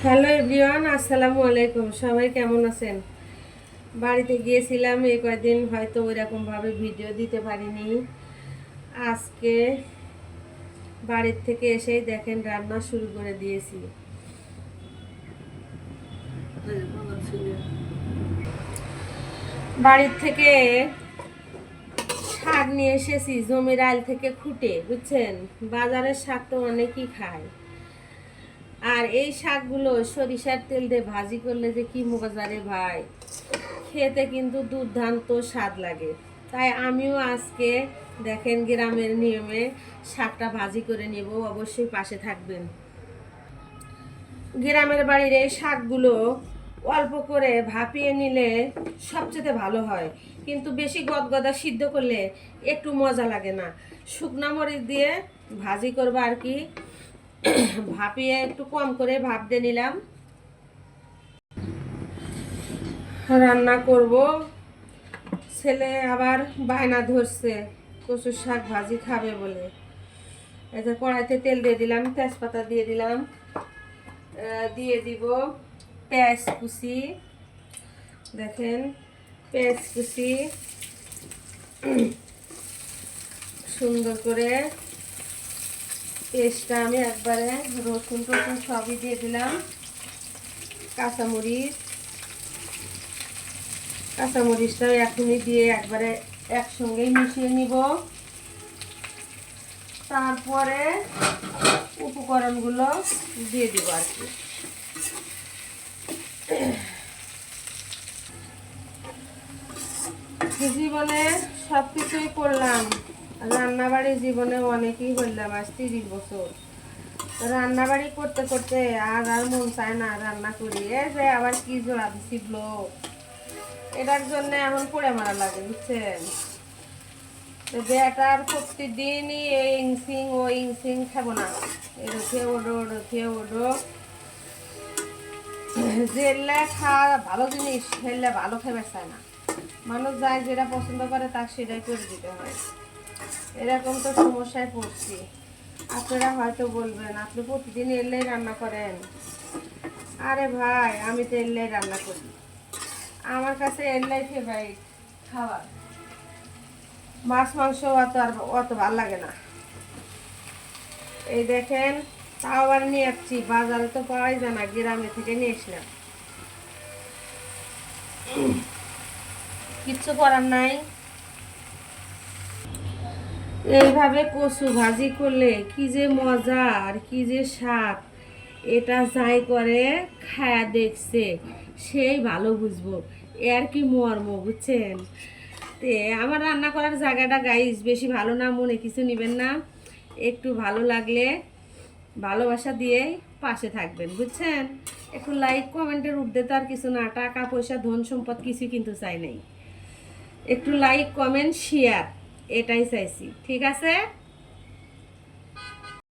Hello everyone, আসসালামু আলাইকুম। সবাই কেমন আছেন? বাড়িতে গিয়েছিলাম, এই কয়েকদিন হয়তো ওইরকমভাবে ভিডিও দিতে পারিনি। আজকে বাড়ির থেকে এসেই দেখেন রান্না শুরু করে দিয়েছি। বাড়ির থেকে শাক নিয়ে এসেছি, জমির আইল থেকে খুঁটে, বুঝছেন? বাজারের শাক তো অনেকেই খায়, আর এই শাকগুলো সরিষার তেল দিয়ে ভাজি করলে যে কি মজা রে ভাই, খেতে কিন্তু দুর্দান্ত স্বাদ লাগে। তাই আমিও আজকে দেখেন গ্রামের নিয়মে শাকটা ভাজি করে নেব, অবশ্যই পাশে থাকবেন। গ্রামের বাড়ির এই শাকগুলো অল্প করে ভাপিয়ে নিলে সবচেয়ে ভালো হয়, কিন্তু বেশি গদগদা সিদ্ধ করলে একটু মজা লাগে না। শুকনা মরিচ দিয়ে ভাজি করবো আর কি, ভাপিয়ে একটু কম করে ভাপ দিয়ে নিলাম। রান্না করব, ছেলে আবার বায়না ধরছে কচুর শাক ভাজি খাবে বলে। এই যে কড়াইতে তেল দিয়ে দিলাম, তেজপাতা দিয়ে দিলাম, দিয়ে দিব পেঁয়াজ কুচি। দেখেন পেঁয়াজ কুচি সুন্দর করে পেস্টটা আমি একবারে, রসুন টসুন সবই দিয়ে দিলাম। কাঁচামরিচ, কাঁচামরিচটাও এখনই দিয়ে একবারে একসঙ্গেই মিশিয়ে নিব। তারপরে উপকরণগুলো দিয়ে দিব আর কি। জীবনে সব কিছুই করলাম, রান্নাবাড়ি জীবনে অনেকই করলাম, আজ 30 বছর। রান্নাবাড়ি করতে করতে আর মন চায় না রান্না করি। এই যে আবার কি জোড়া দিছি ব্লগ, এটার জন্য এখন পড়ে মারা লাগে, বুঝছেন? বেটার প্রতিদিনই এই ইংসিং ও ইংসিং খাবো না, এরোথে ওডো ওডোথে ওডো। যেলে খাওয়া ভালো জিনিস সেলে ভালো খেতে চায় না মানুষ, যায় যেটা পছন্দ করে তার সেটাই করে দিতে হয়। এরকম তো সমস্যায় পড়ছি। আপনারা হয়তো বলবেন আপনি প্রতিদিন এলেই রান্না করেন। আরে ভাই, আমি তো এলেই রান্না করি, আমার কাছে এলেই ফেভারিট খাবার। মাছ মাংস অত ভাল লাগে না। এই দেখেন, তাও আবার নিয়ে আসছি, বাজারে তো পাওয়াই যায় না, গ্রামে থেকে নিয়ে আসলাম। কিচ্ছু করার নাই। এইভাবে কচু ভাজি করলে কি যে মজা আর কি যে স্বাদ, এটা যাই করে খায়া দেখছে সেই ভালো বুঝবো এর কি মর্ম, বুঝছেন? তে আমার রান্না করার জায়গাটা গাইস বেশি ভালো না, মনে কিছু নেবেন না। একটু ভালো লাগলে ভালোবাসা দিয়েই পাশে থাকবেন, বুঝছেন? একটু লাইক কমেন্টের ঊর্ধ্বে তো আর কিছু না, টাকা পয়সা ধন সম্পদ কিছু কিন্তু চাই নাই। একটু লাইক কমেন্ট শেয়ার, এটাই চাইছি, ঠিক আছে?